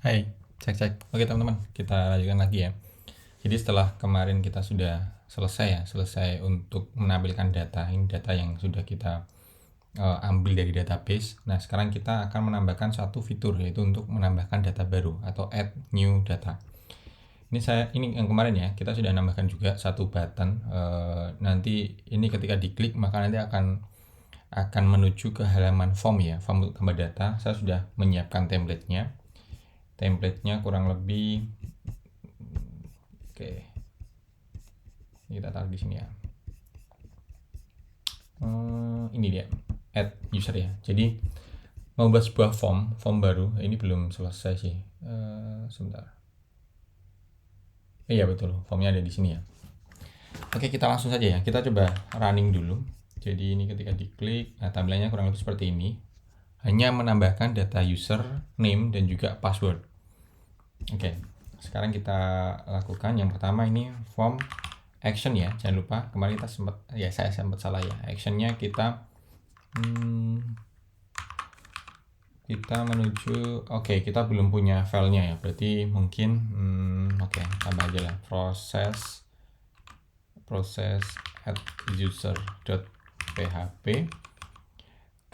Hai, cek. Oke teman-teman, kita lanjutkan lagi ya. Jadi setelah kemarin kita sudah selesai untuk menampilkan data, ini data yang sudah kita ambil dari database. Nah, sekarang kita akan menambahkan satu fitur, yaitu untuk menambahkan data baru atau add new data. Ini yang kemarin ya, kita sudah nambahkan juga satu button. Nanti ini ketika diklik maka nanti akan menuju ke halaman form ya, form untuk tambah data. Saya sudah menyiapkan template-nya kurang lebih. Oke, ini kita taruh di sini ya. Ini dia, add user ya. Jadi membuat sebuah form baru. Ini belum selesai sih. Sebentar. Iya betul, formnya ada di sini ya. Oke, kita langsung saja ya. Kita coba running dulu. Jadi ini ketika diklik, nah tampilannya kurang lebih seperti ini. Hanya menambahkan data user, name, dan juga password. Oke, sekarang kita lakukan. Yang pertama ini form action ya. Jangan lupa, kemarin saya sempat salah ya. Actionnya kita menuju, kita belum punya filenya ya. Berarti mungkin, tambah aja lah. Proses add user.php.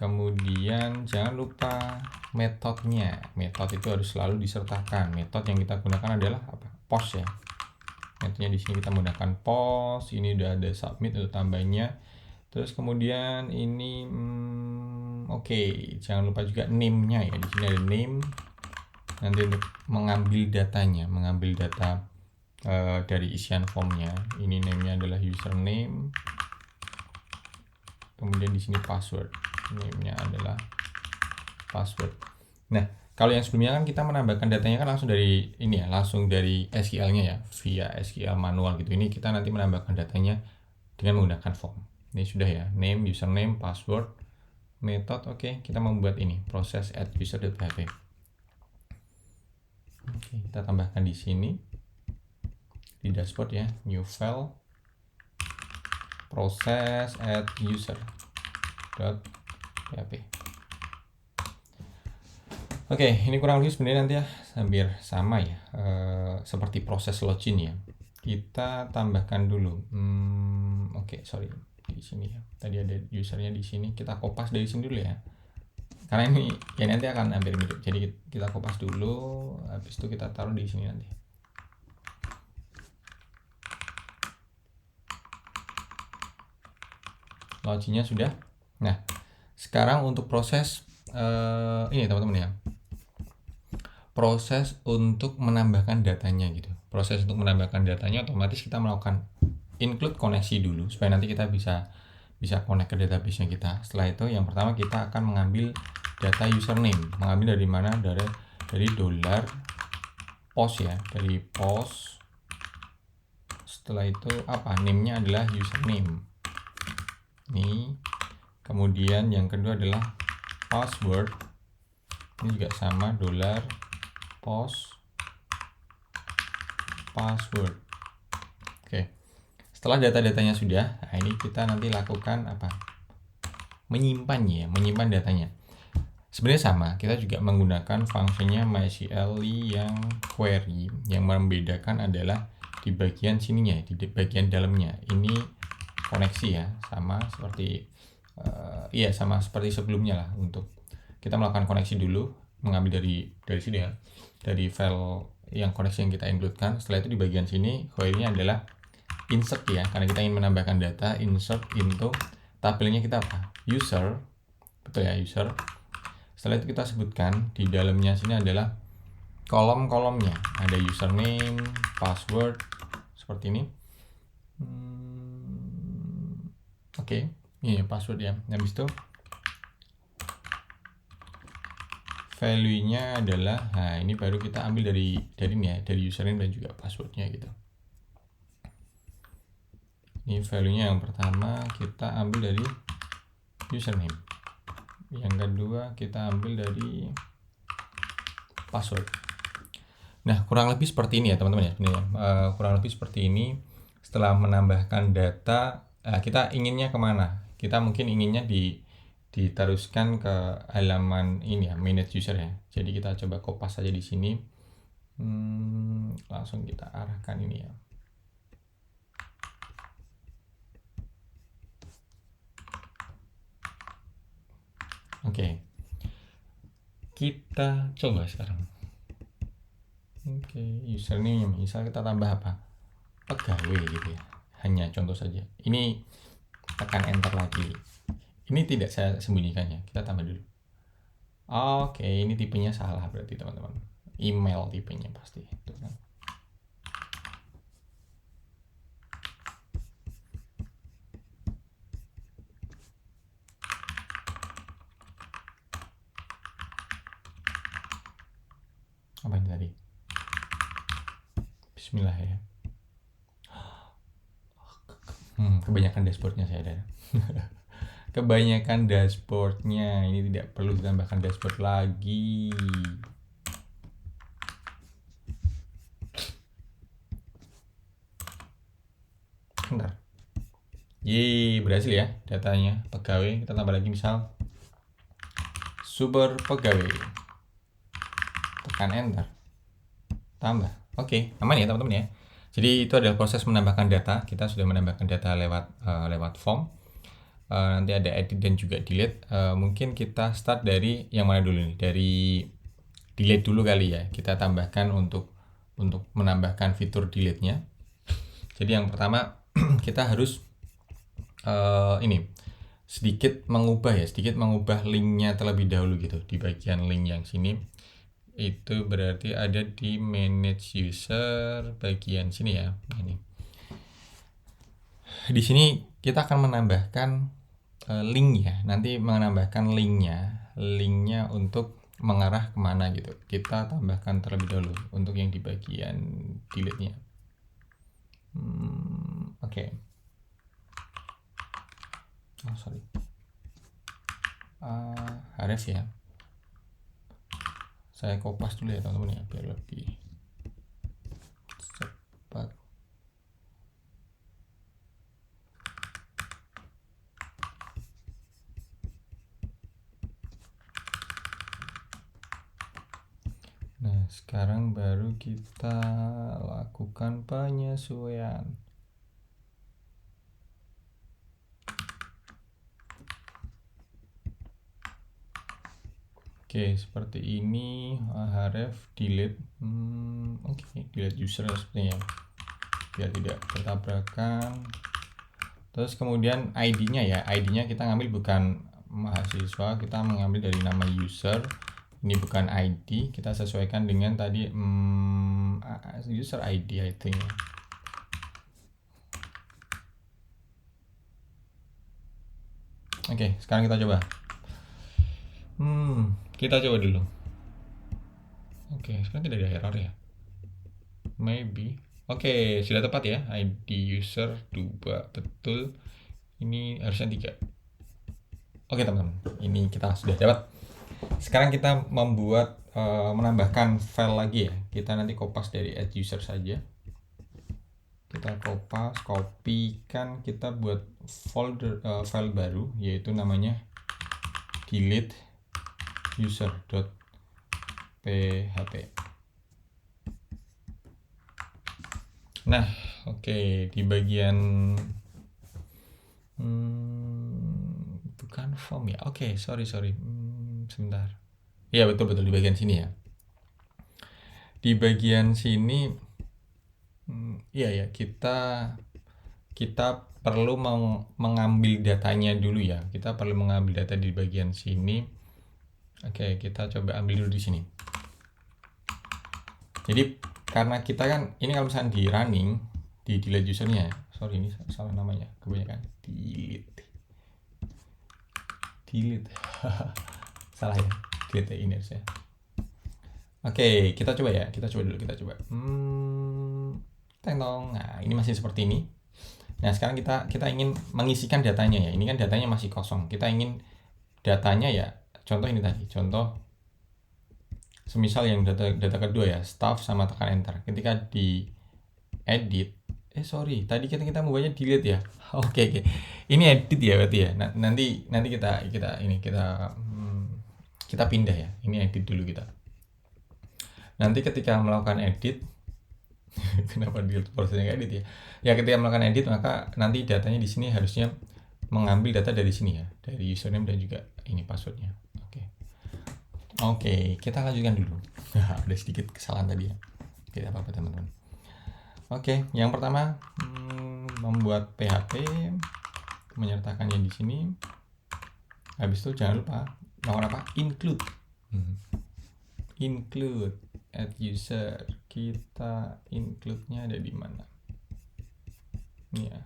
Kemudian jangan lupa metodenya. Metode itu harus selalu disertakan. Metode yang kita gunakan adalah apa? Post ya. Metodenya di sini kita menggunakan post. Ini udah ada submit untuk tambahnya. Terus kemudian ini jangan lupa juga name-nya ya. Di sini ada name. Nanti untuk mengambil datanya, mengambil data dari isian formnya. Ini name-nya adalah username. Kemudian di sini password. Name-nya adalah password. Nah, kalau yang sebelumnya kan kita menambahkan datanya kan langsung dari ini ya, langsung dari SQL-nya ya, via SQL manual gitu. Ini kita nanti menambahkan datanya dengan menggunakan form. Ini sudah ya, name, username, password, method. Kita membuat ini, proses add user.php. Kita tambahkan di sini di dashboard ya, new file, proses add user.php. Ini kurang lebih sebenarnya nanti ya hampir sama ya, seperti proses login ya. Kita tambahkan dulu. Di sini ya. Tadi ada usernya di sini. Kita kopas dari sini dulu ya. Karena ini ya nanti akan hampir mirip. Jadi kita kopas dulu, habis itu kita taruh di sini nanti. Loginnya sudah. Nah, sekarang untuk proses ini teman-teman ya. Proses untuk menambahkan datanya gitu. Proses untuk menambahkan datanya otomatis kita melakukan include koneksi dulu supaya nanti kita bisa connect ke database-nya kita. Setelah itu yang pertama kita akan mengambil data username. Mengambil dari mana? Dari $post ya, dari post. Setelah itu apa? Name-nya adalah username. Ini. Kemudian yang kedua adalah password. Ini juga sama, $password. Setelah data-datanya sudah, nah ini kita nanti lakukan apa? Menyimpan datanya. Sebenarnya sama, kita juga menggunakan fungsinya MySQL yang query. Yang membedakan adalah di bagian sininya, di bagian dalamnya. Ini koneksi ya, sama seperti sebelumnya lah. Untuk kita melakukan koneksi dulu, mengambil dari sini ya, dari file yang koneksi yang kita include-kan. Setelah itu di bagian sini query-nya adalah insert ya, karena kita ingin menambahkan data. Insert into tabelnya kita apa? User. Betul ya, user. Setelah itu kita sebutkan di dalamnya sini adalah kolom-kolomnya. Ada username, password, seperti ini. Ini password ya. Habis itu value-nya adalah, nah ini baru kita ambil dari ini ya, dari username dan juga password-nya gitu. Ini value-nya yang pertama kita ambil dari username. Yang kedua kita ambil dari password. Nah, kurang lebih seperti ini ya teman-teman ya. Kurang lebih seperti ini. Setelah menambahkan data, kita inginnya kemana? Kita mungkin inginnya diteruskan ke halaman ini ya, manage user ya. Jadi kita coba kopas saja di sini. Langsung kita arahkan ini ya. Oke. Kita coba sekarang. Oke, username. Misal kita tambah apa? Pegawai gitu ya. Hanya contoh saja. Ini tekan enter lagi. Ini tidak saya sembunyikan ya. Kita tambah dulu. Oke, ini tipenya salah berarti teman-teman. Email tipenya pasti. Tuh kan. Apa ini tadi? Bismillah ya. Kebanyakan dashboardnya saya ada. Kebanyakan dashboardnya. Ini tidak perlu ditambahkan dashboard lagi. Bentar. Yeay, berhasil ya datanya pegawai. Kita tambah lagi misal super pegawai. Tekan enter. Tambah. Oke, aman ya teman-teman ya. Jadi itu adalah proses menambahkan data. Kita sudah menambahkan data lewat form. Nanti ada edit dan juga delete. Mungkin kita start dari yang mana dulu nih? Dari delete dulu kali ya. Kita tambahkan untuk menambahkan fitur delete-nya. Jadi yang pertama kita harus ini sedikit mengubah linknya terlebih dahulu gitu di bagian link yang sini. Itu berarti ada di manage user bagian sini ya. Ini di sini kita akan menambahkan link ya. Nanti menambahkan linknya untuk mengarah kemana gitu. Kita tambahkan terlebih dahulu untuk yang di bagian delete-nya. Oke. Oh sorry. Harus ya. Saya kopas dulu ya teman-teman ya biar lebih cepat. Nah, sekarang baru kita lakukan penyesuaian. Oke, seperti ini. Href delete. Oke, delete user sepertinya biar tidak bertabrakan. Terus kemudian ID-nya ya. ID-nya kita ngambil bukan mahasiswa, kita mengambil dari nama user. Ini bukan ID, kita sesuaikan dengan tadi user ID I think. Oke, sekarang kita coba. Kita coba dulu. Oke, sekarang tidak ada error ya. Maybe. Oke, sudah tepat ya. ID user 2 betul. Ini harusnya 3. Oke teman-teman, ini kita sudah dapat. Sekarang kita menambahkan file lagi ya. Kita nanti kopas dari add user saja. Kita kopas, kopikan, kita buat file baru yaitu namanya delete user.php. Nah, oke, di bagian bukan form ya. Oke, sorry. Sebentar. Iya, betul di bagian sini ya. Di bagian sini iya ya, kita perlu mengambil datanya dulu ya. Kita perlu mengambil data di bagian sini. Oke, kita coba ambil dulu di sini. Jadi karena kita kan ini kalau misalnya di running di delete usernya, sorry ini salah namanya kebanyakan delete salah ya, delete ini harusnya. Oke, kita coba dulu. Tengong. Nah, ini masih seperti ini. Nah, sekarang kita ingin mengisikan datanya ya. Ini kan datanya masih kosong. Kita ingin datanya ya. Contoh ini tadi. Contoh semisal yang data kedua ya, staff sama tekan enter. Ketika di edit, tadi kita maunya delete ya. Oke. Ini edit ya berarti ya. Nanti kita pindah ya. Ini edit dulu kita. nanti ketika melakukan edit kenapa di prosesnya kayak edit ya? Ya ketika melakukan edit maka nanti datanya di sini harusnya mengambil data dari sini ya, dari username dan juga ini passwordnya. Oke, kita lanjutkan dulu. Ada sedikit kesalahan tadi ya. Tidak apa-apa teman-teman. Oke, yang pertama membuat PHP, menyertakannya di sini. Habis itu jangan lupa melakukan apa? Include. Include add user. Kita include-nya ada di mana? Ini ya.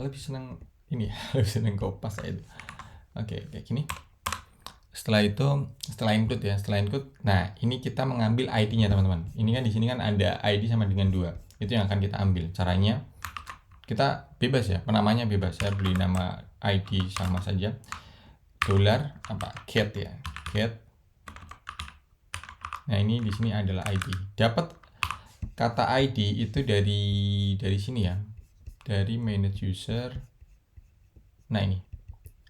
Lebih senang ini ya, lebih senang kopas aja itu. Oke, kayak gini. Setelah include ya, nah ini kita mengambil ID-nya teman-teman. Ini kan di sini kan ada ID sama dengan 2. Itu yang akan kita ambil. Caranya kita bebas ya, penamanya bebas. Saya beli nama ID sama saja. $get ya, get. Nah, ini di sini adalah ID. Dapat kata ID itu dari sini ya. Dari manage user. Nah, ini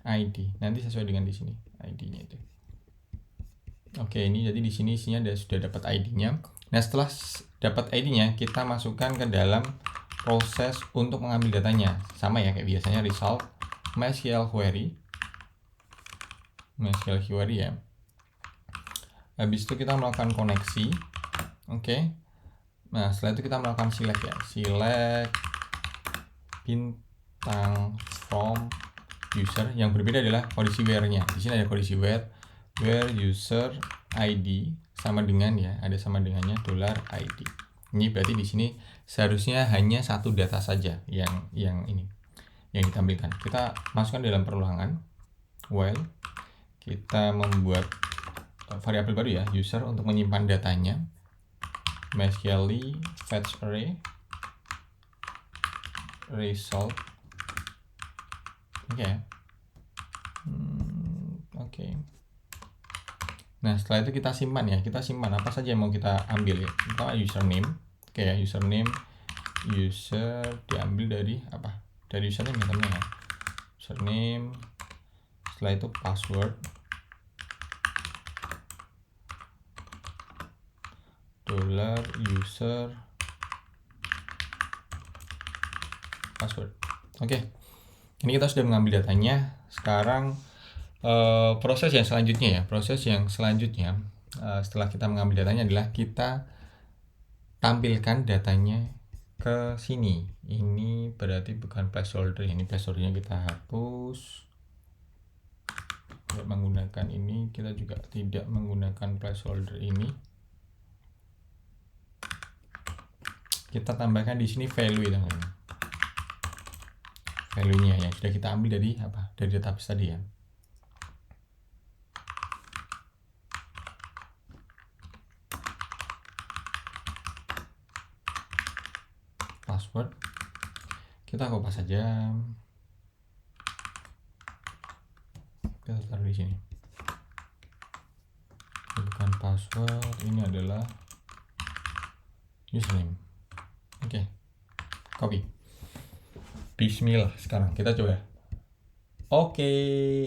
ID. Nanti sesuai dengan di sini ID-nya itu. Oke, ini jadi di sini isinya sudah dapat ID-nya. Nah, setelah dapat ID-nya, kita masukkan ke dalam proses untuk mengambil datanya. Sama ya kayak biasanya result MySQL query ya. Habis itu kita melakukan koneksi. Oke. Nah, setelah itu kita melakukan select ya. Select bintang from user. Yang berbeda adalah kondisi where-nya. Di sini ada kondisi where user ID sama dengan ya, ada sama dengannya $ID. Ini berarti di sini seharusnya hanya satu data saja yang ditampilkan. Kita masukkan dalam perulangan while kita membuat variabel baru ya, user untuk menyimpan datanya. MySQL fetch array result. Oke. Nah, setelah itu kita simpan ya. Kita simpan apa saja yang mau kita ambil ya. Pertama username. Oke ya, username. User diambil dari apa? Dari username ya teman-teman ya. Username. Setelah itu password. $user password. Oke. Ini kita sudah mengambil datanya. Sekarang proses yang selanjutnya setelah kita mengambil datanya adalah kita tampilkan datanya ke sini. Ini berarti bukan placeholder. Ini placeholdernya kita hapus. Tidak menggunakan ini, kita juga tidak menggunakan placeholder ini. Kita tambahkan di sini value teman-teman. Value-nya yang sudah kita ambil dari apa? Dari database tadi ya. Password kita kopas saja, kita taruh di sini. Bukan password, ini adalah username. Oke, copy. Bismillah, sekarang kita coba. Oke,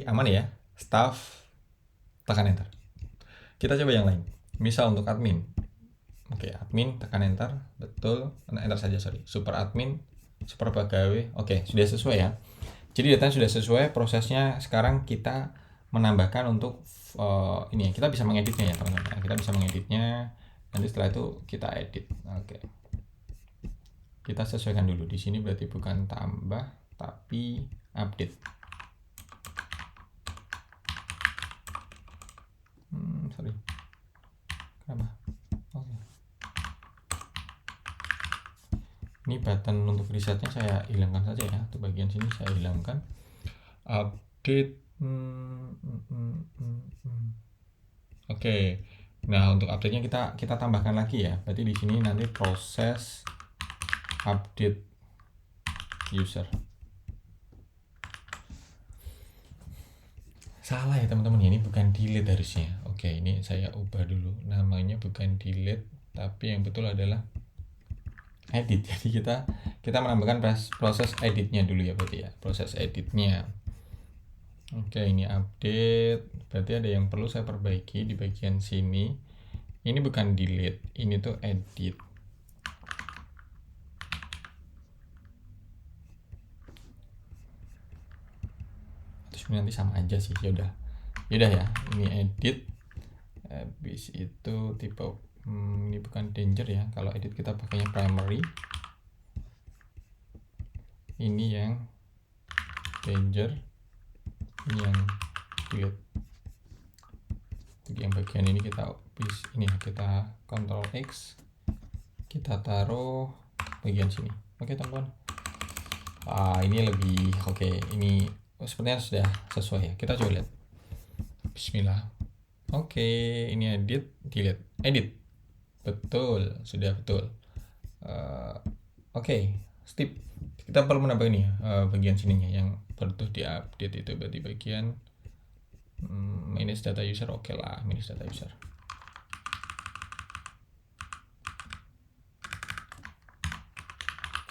aman ya. Staff, tekan enter. Kita coba yang lain. Misal untuk admin. Oke, admin, tekan enter. Betul, enter saja, sorry. Super admin, super pegawai. Oke, sudah sesuai ya. Jadi datanya sudah sesuai. Prosesnya sekarang kita menambahkan untuk ini. Kita bisa mengeditnya ya teman-teman. Kita bisa mengeditnya. Nanti setelah itu kita edit. Oke. Kita sesuaikan dulu. Di sini berarti bukan tambah, tapi update. Sorry. Kenapa? Oke. Ini button untuk resetnya saya hilangkan saja ya. Untuk bagian sini saya hilangkan. Update. Oke. Nah, untuk update-nya kita tambahkan lagi ya. Berarti di sini nanti proses update user. Salah ya teman-teman, ini bukan delete harusnya. Oke, ini saya ubah dulu. Namanya bukan delete, tapi yang betul adalah edit. Jadi kita menambahkan proses editnya dulu ya berarti ya. Proses editnya. Oke, ini update. Berarti ada yang perlu saya perbaiki di bagian sini. Ini bukan delete, ini tuh edit. Terus nanti sama aja sih, yaudah ya. Ini edit. Habis itu tipe ini bukan danger ya. Kalau edit kita pakainya primary. Ini yang danger, ini yang delete. Untuk yang bagian ini kita kita Ctrl X, kita taruh bagian sini. Oke teman-teman. Ini lebih oke. Ini sepertinya sudah sesuai ya. Kita coba lihat. Bismillah. Oke, ini edit, delete, edit. Betul, sudah betul. Oke, step. Kita perlu menambah ini bagian sininya yang perlu diupdate itu berarti bagian manage data user. Oke lah, manage data user.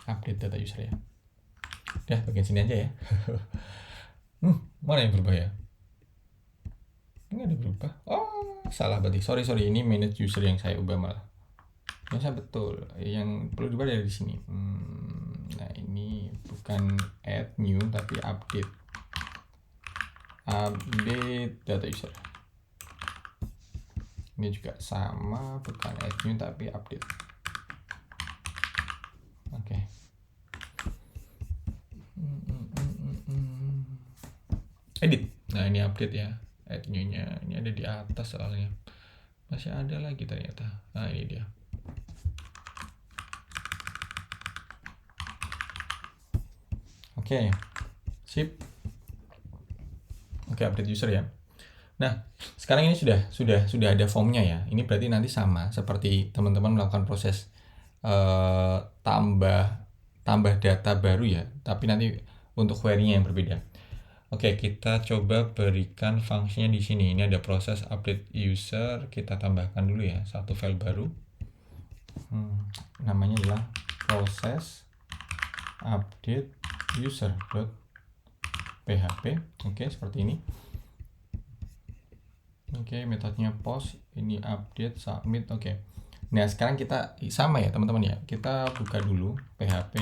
Update data user ya. Udah bagian sini aja ya. Mana yang berubah ya? Ini ada berubah. Oh, salah berarti. Sorry. Ini manage user yang saya ubah malah. Yang saya betul. Yang perlu diubah dari sini. Nah, ini bukan add new tapi update. Update data user. Ini juga sama, bukan add new tapi update. Oke. Edit. Nah, ini update ya. Add new-nya. Ini ada di atas soalnya. Masih ada lagi ternyata. Nah, ini dia. Oke. Sip. Oke, update user ya. Nah, sekarang ini sudah ada formnya ya. Ini berarti nanti sama seperti teman-teman melakukan proses tambah data baru ya, tapi nanti untuk query-nya yang berbeda. Oke, kita coba berikan fungsinya di sini. Ini ada proses update user, kita tambahkan dulu ya satu file baru. Namanya adalah proses update user.php. Oke, seperti ini. Oke, metodenya post, ini update, submit. Oke. Nah, sekarang kita sama ya, teman-teman ya. Kita buka dulu PHP.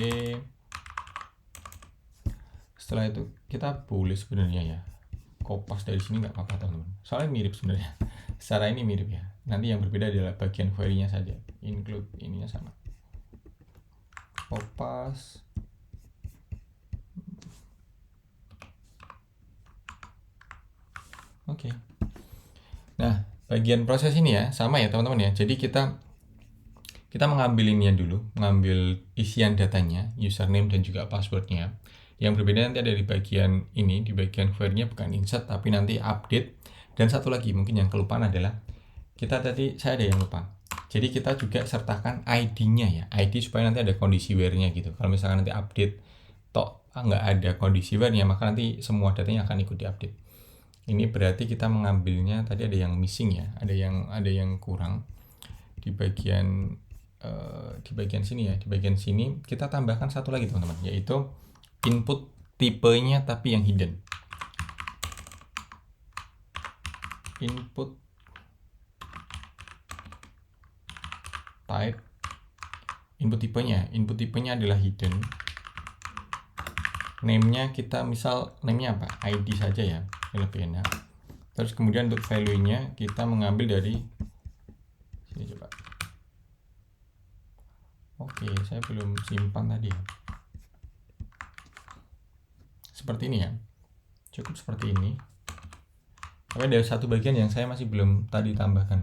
Setelah itu kita boleh sebenarnya ya kopas dari sini nggak apa-apa, teman-teman. Soalnya mirip sebenarnya. Secara ini mirip ya. Nanti yang berbeda adalah bagian query-nya saja. Include ininya sama. Kopas. Oke. Nah, bagian proses ini ya sama ya teman-teman ya. Jadi kita mengambil ininya dulu, mengambil isian datanya, username dan juga passwordnya. Yang berbeda nanti ada di bagian ini, di bagian query-nya bukan insert tapi nanti update. Dan satu lagi mungkin yang kelupaan adalah saya ada yang lupa. Jadi kita juga sertakan ID-nya ya, ID supaya nanti ada kondisi where-nya gitu. Kalau misalkan nanti update nggak ada kondisi where-nya, maka nanti semua datanya akan ikut diupdate. Ini berarti kita mengambilnya tadi ada yang missing ya, ada yang kurang di bagian sini ya. Di bagian sini kita tambahkan satu lagi teman-teman, yaitu input tipenya tapi yang hidden. Input type, input tipenya adalah hidden. Name-nya kita misal name-nya apa? ID saja ya, lebih enak. Terus kemudian untuk value-nya kita mengambil dari sini coba. Oke, saya belum simpan tadi ya. Seperti ini ya. Cukup seperti ini. Tapi ada satu bagian yang saya masih belum tadi tambahkan.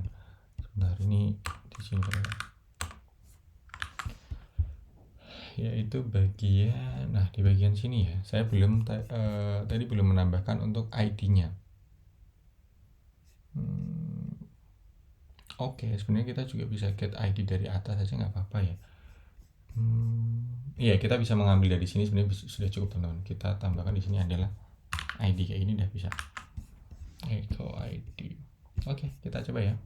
Sebentar, ini di sini yaitu bagian, nah di bagian sini ya saya belum tadi belum menambahkan untuk ID-nya. Oke, sebenarnya kita juga bisa get ID dari atas aja nggak apa-apa ya. Iya, kita bisa mengambil dari sini, sebenarnya sudah cukup teman-teman. Kita tambahkan di sini adalah ID kayak ini udah bisa. Echo ID. Oke, kita coba ya.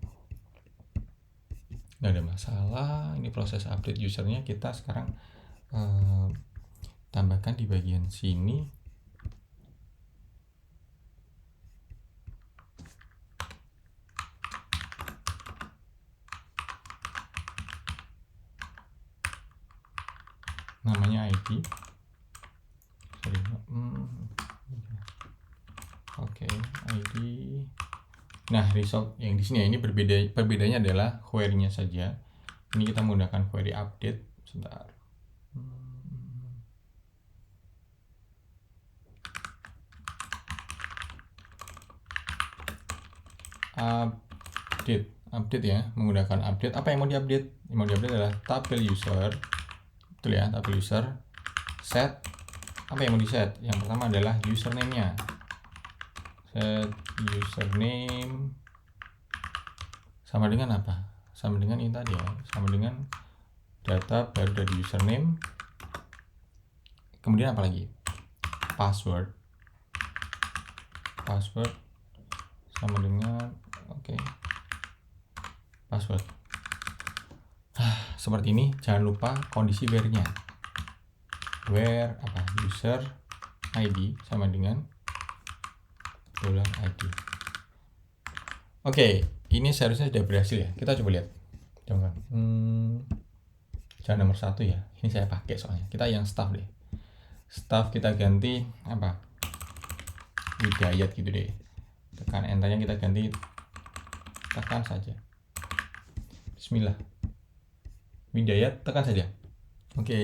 Nggak ada masalah. Ini proses update usernya kita sekarang tambahkan di bagian sini. namanya ID. Sorry. Oke, ID. Nah, result yang di sini ya, ini perbedaannya adalah query-nya saja. Ini kita menggunakan query update. Sebentar. Update ya, menggunakan update. Apa yang mau diupdate? Yang mau diupdate adalah tabel user. Betul ya, tabel user. Set. Apa yang mau di set? Yang pertama adalah username-nya. Set username sama dengan apa? Sama dengan ini tadi ya, sama dengan data baru dari username. Kemudian apa lagi? Password sama dengan password. Seperti ini. Jangan lupa kondisi where-nya. Where user ID sama dengan $ID. Oke, ini seharusnya sudah berhasil ya. Kita coba lihat. Jangan nomor 1 ya. Ini saya pakai soalnya. Kita yang staff deh. Staff kita ganti apa? Hidayat gitu deh. Tekan enternya, kita ganti, tekan saja. Bismillah. Hidayat, tekan saja. Oke.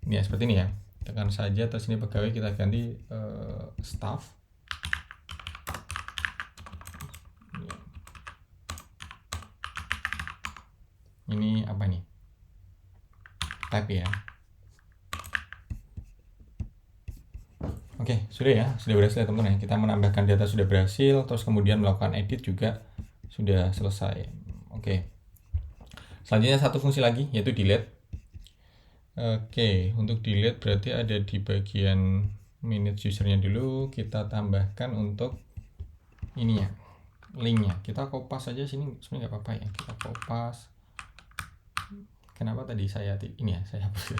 Ini ya, seperti ini ya. Tekan saja, terus ini pegawai kita ganti staff. Ini apa nih? Type ya. Oke, sudah ya, sudah berhasil ya teman-teman ya. Kita menambahkan data sudah berhasil, terus kemudian melakukan edit juga sudah selesai. Oke. Selanjutnya satu fungsi lagi, yaitu delete. Oke, untuk delete berarti ada di bagian manage usernya dulu. Kita tambahkan untuk ini ya, linknya. Kita kopas saja sini, sebenarnya nggak apa-apa ya. Kita kopas. Kenapa tadi saya ini ya, saya hapus ya.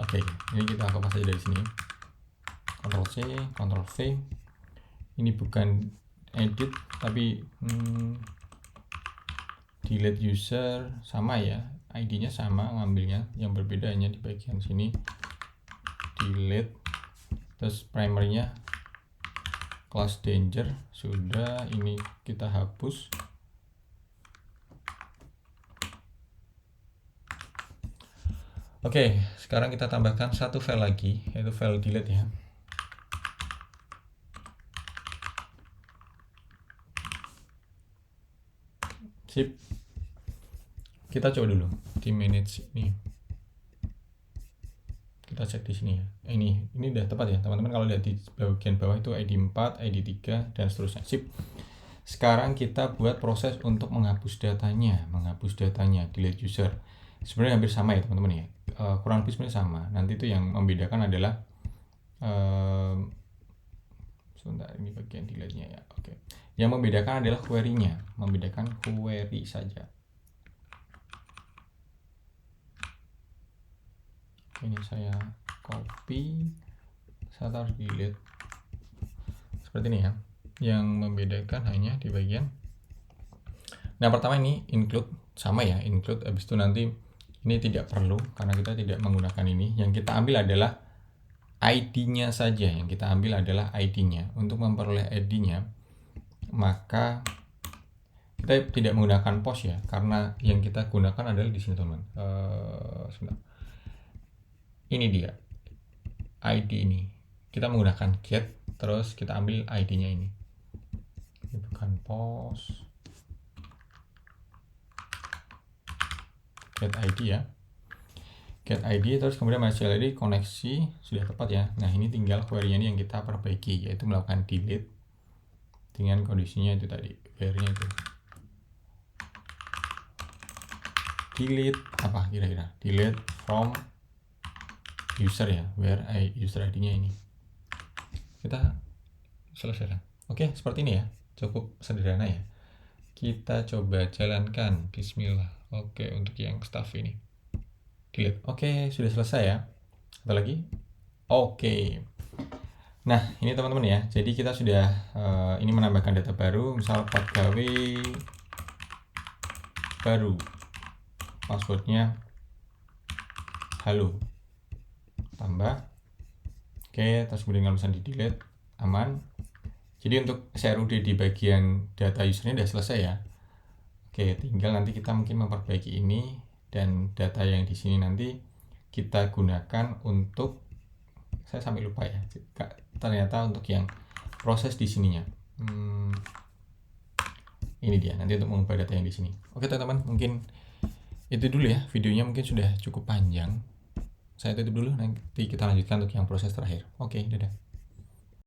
Oke, ini kita kopas saja dari sini. Ctrl C, Ctrl V. Ini bukan edit tapi delete user, sama ya, ID-nya sama ngambilnya, yang berbeda hanya di bagian sini delete. Terus primary-nya class danger sudah, ini kita hapus. Oke, sekarang kita tambahkan satu file lagi, yaitu file delete ya. Sip. Kita coba dulu di manage ini. Kita cek di sini ya. Ini udah tepat ya, teman-teman. Kalau lihat di bagian bawah itu ID 4, ID 3 dan seterusnya. Sip. Sekarang kita buat proses untuk menghapus datanya, delete user. Sebenarnya hampir sama ya, teman-teman ya. Kurang lebih sebenarnya sama. Nanti itu yang membedakan adalah sebentar, ini bagian delete-nya ya. Oke. Yang membedakan adalah query-nya, membedakan query saja. Ini saya copy, saya taruh delete. Seperti ini ya. Yang membedakan hanya di bagian. Nah, pertama ini include, sama ya, include. Habis itu nanti ini tidak perlu karena kita tidak menggunakan ini. Yang kita ambil adalah ID-nya saja. Yang kita ambil adalah ID-nya. Untuk memperoleh ID-nya, maka kita tidak menggunakan post ya, karena yang kita gunakan adalah di sini teman. Sebentar. Ini dia ID ini. Kita menggunakan get, terus kita ambil ID-nya ini. Ini bukan post. Get ID ya. Get ID, terus kemudian MySQL ID koneksi sudah tepat ya. Nah, ini tinggal query-nya ini yang kita perbaiki, yaitu melakukan delete dengan kondisinya itu tadi, where-nya itu. Delete apa kira-kira? Delete from user ya, where user ID-nya ini. Kita selesaikan. Oke, seperti ini ya. Cukup sederhana ya. Kita coba jalankan. Bismillah. Oke, untuk yang staff ini. Delete. Oke, sudah selesai ya. Apa lagi? Oke. Nah, ini teman-teman ya. Jadi kita sudah ini menambahkan data baru, misal pegawai baru. Passwordnya halo, tambah. Oke, terus kemudian kalau misalnya di delete, aman. Jadi untuk CRUD di bagian data usernya udah selesai ya. Oke, tinggal nanti kita mungkin memperbaiki ini, dan data yang di sini nanti kita gunakan untuk, saya sampai lupa ya, ternyata untuk yang proses di sininya. Ini dia, nanti untuk mengubah data yang di sini. Oke teman-teman, mungkin itu dulu ya, videonya mungkin sudah cukup panjang. Saya tutup dulu, nanti kita lanjutkan untuk yang proses terakhir. Oke, dadah.